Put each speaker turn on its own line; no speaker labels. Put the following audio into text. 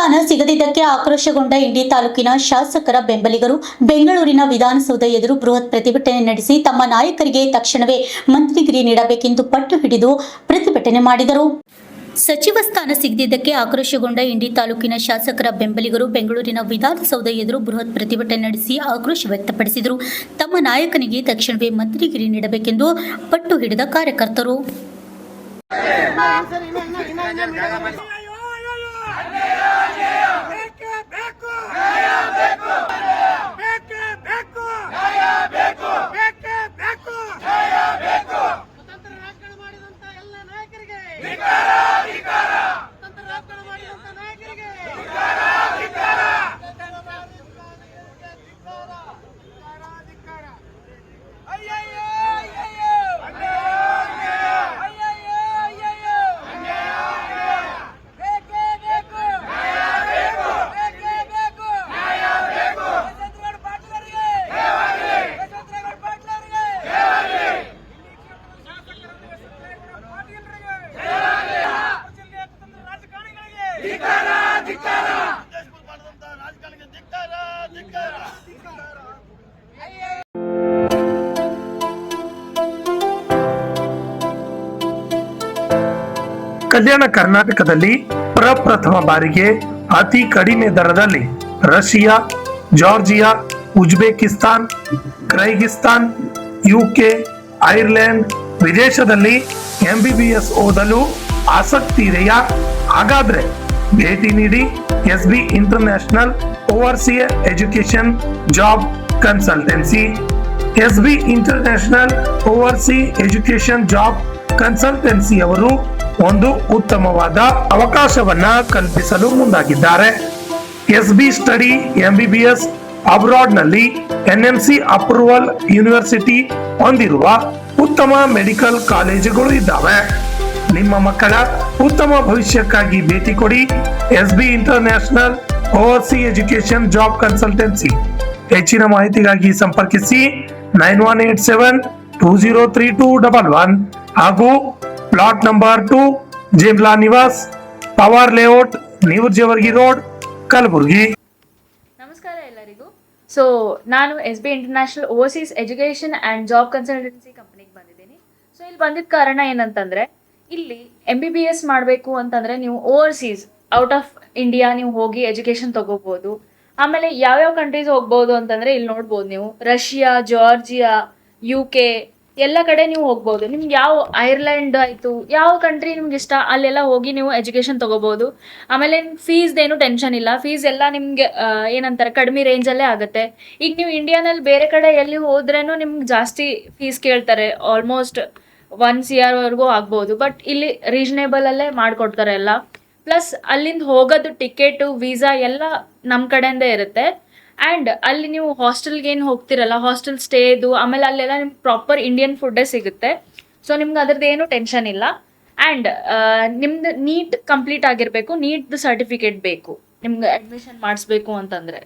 ಸ್ಥಾನ ಸಿಗದಿದ್ದಕ್ಕೆ ಆಕ್ರೋಶಗೊಂಡ ಇಂಡಿ ತಾಲೂಕಿನ ಶಾಸಕರ ಬೆಂಬಲಿಗರು ಬೆಂಗಳೂರಿನ ವಿಧಾನಸೌಧ ಎದುರು ಬೃಹತ್ ಪ್ರತಿಭಟನೆ ನಡೆಸಿ ತಮ್ಮ ನಾಯಕರಿಗೆ ತಕ್ಷಣವೇ ಮಂತ್ರಿಗಿರಿ ನೀಡಬೇಕೆಂದು ಪಟ್ಟು ಹಿಡಿದು ಪ್ರತಿಭಟನೆ ಮಾಡಿದರು. ಸಚಿವ ಸ್ಥಾನ ಸಿಗದಿದ್ದಕ್ಕೆ ಆಕ್ರೋಶಗೊಂಡ ಇಂಡಿ ತಾಲೂಕಿನ ಶಾಸಕರ ಬೆಂಬಲಿಗರು ಬೆಂಗಳೂರಿನ ವಿಧಾನಸೌಧ ಎದುರು ಬೃಹತ್ ಪ್ರತಿಭಟನೆ ನಡೆಸಿ ಆಕ್ರೋಶ ವ್ಯಕ್ತಪಡಿಸಿದರು. ತಮ್ಮ ನಾಯಕನಿಗೆ ತಕ್ಷಣವೇ ಮಂತ್ರಿಗಿರಿ ನೀಡಬೇಕೆಂದು ಪಟ್ಟು ಹಿಡಿದ ಕಾರ್ಯಕರ್ತರು
ಕಲ್ಯಾಣ ಕರ್ನಾಟಕದಲ್ಲಿ ಪ್ರಪ್ರಥಮ ಬಾರಿಗೆ ಅತಿ ಕಡಿಮೆ ದರದಲ್ಲಿ Russia, Georgia, Uzbekistan, Kyrgyzstan, UK, Ireland ವಿದೇಶದಲ್ಲಿ ಎಂಬಿಬಿಎಸ್ ಓದಲು ಆಸಕ್ತಿ ಇದೆಯಾ? ಹಾಗಾದ್ರೆ ಭೇಟಿ ನೀಡಿ SB international overseas education job consultancy. SB international overseas education job consultancy ಅವರು ಒಂದು ಉತ್ತಮವಾದ ಅವಕಾಶವನ್ನ ಕಲ್ಪಿಸಲು ಮುಂದಾಗಿದ್ದಾರೆ. ಎಸ್ಬಿ ಸ್ಟಡಿ ಎಂಬಿಬಿಎಸ್ ಅಬ್ರಾಡ್ ನಲ್ಲಿ ಎನ್ಎಂಸಿ ಅಪ್ರೂವಲ್ ಯೂನಿವರ್ಸಿಟಿ ಹೊಂದಿರುವ ಉತ್ತಮ ಮೆಡಿಕಲ್ ಕಾಲೇಜುಗಳು ಇದ್ದಾವೆ. ನಿಮ್ಮ ಮಕ್ಕಳ ಉತ್ತಮ ಭವಿಷ್ಯಕ್ಕಾಗಿ ಭೇಟಿ ಕೊಡಿ SB international overseas education job consultancy. ಹೆಚ್ಚಿನ ಮಾಹಿತಿಗಾಗಿ ಸಂಪರ್ಕಿಸಿ 9187203211 ಹಾಗೂ plot number 2 Jimla Niwas, power layout, ನ್ಯೂಜೆವರ್ಗಿ ರೋಡ್, ಕಲಬುರಗಿ.
ನಮಸ್ಕಾರ ಎಲ್ಲರಿಗೂ. ಸೊ ನಾನು SB international overseas education and job consultancy ಕಂಪ್ನಿಗೆ ಬಂದಿದ್ದೀನಿ. ಸೊ ಇಲ್ಲಿ ಬಂದಿದ್ದ ಕಾರಣ ಏನಂತಂದರೆ, ಇಲ್ಲಿ MBBS ಮಾಡಬೇಕು ಅಂತಂದರೆ ನೀವು ಓವರ್ಸೀಸ್ ಔಟ್ ಆಫ್ ಇಂಡಿಯಾ ನೀವು ಹೋಗಿ ಎಜುಕೇಷನ್ ತೊಗೋಬೋದು. ಆಮೇಲೆ ಯಾವ್ಯಾವ ಕಂಟ್ರೀಸ್ ಹೋಗ್ಬೋದು ಅಂತಂದರೆ ಇಲ್ಲಿ ನೋಡ್ಬೋದು ನೀವು, ರಷ್ಯಾ, ಜಾರ್ಜಿಯಾ, UK ಎಲ್ಲ ಕಡೆ ನೀವು ಹೋಗ್ಬೋದು. ನಿಮ್ಗೆ ಯಾವ ಐರ್ಲೆಂಡ್ ಆಯಿತು, ಯಾವ ಕಂಟ್ರಿ ನಿಮ್ಗೆ ಇಷ್ಟ ಅಲ್ಲೆಲ್ಲ ಹೋಗಿ ನೀವು ಎಜುಕೇಷನ್ ತೊಗೋಬೋದು. ಆಮೇಲೆ ಫೀಸ್ದೇನು ಟೆನ್ಷನ್ ಇಲ್ಲ. ಫೀಸ್ ಎಲ್ಲ ನಿಮಗೆ ಏನಂತಾರೆ ಕಡಿಮೆ ರೇಂಜಲ್ಲೇ ಆಗುತ್ತೆ. ಈಗ ನೀವು ಇಂಡಿಯಾನಲ್ಲಿ ಬೇರೆ ಕಡೆ ಎಲ್ಲಿ ಹೋದ್ರೇನು ನಿಮ್ಗೆ ಜಾಸ್ತಿ ಫೀಸ್ ಕೇಳ್ತಾರೆ, ಆಲ್ಮೋಸ್ಟ್ 1 CR ವರೆಗೂ ಆಗ್ಬೋದು. ಬಟ್ ಇಲ್ಲಿ ರೀಸನೇಬಲಲ್ಲೇ ಮಾಡಿಕೊಡ್ತಾರೆ ಎಲ್ಲ. ಪ್ಲಸ್ ಅಲ್ಲಿಂದ ಹೋಗೋದು ಟಿಕೆಟು, ವೀಸಾ ಎಲ್ಲ ನಮ್ಮ ಕಡೆಯಿಂದ ಇರುತ್ತೆ. ಆ್ಯಂಡ್ ಅಲ್ಲಿ ನೀವು ಹಾಸ್ಟೆಲ್ಗೆ ಏನು ಹೋಗ್ತಿರಲ್ಲ, ಹಾಸ್ಟೆಲ್ ಸ್ಟೇದು, ಆಮೇಲೆ ಅಲ್ಲೆಲ್ಲ ನಿಮ್ಗೆ ಪ್ರಾಪರ್ ಇಂಡಿಯನ್ ಫುಡ್ಡೇ ಸಿಗುತ್ತೆ. ಸೊ ನಿಮ್ಗೆ ಅದ್ರದ್ದು ಏನು ಟೆನ್ಷನ್ ಇಲ್ಲ. ಆ್ಯಂಡ್ ನಿಮ್ದು ನೀಟ್ ಕಂಪ್ಲೀಟ್ ಆಗಿರಬೇಕು, ನೀಟ್ದು ಸರ್ಟಿಫಿಕೇಟ್ ಬೇಕು ನಿಮ್ಗೆ ಅಡ್ಮಿಷನ್ ಮಾಡಿಸ್ಬೇಕು ಅಂತಂದರೆ.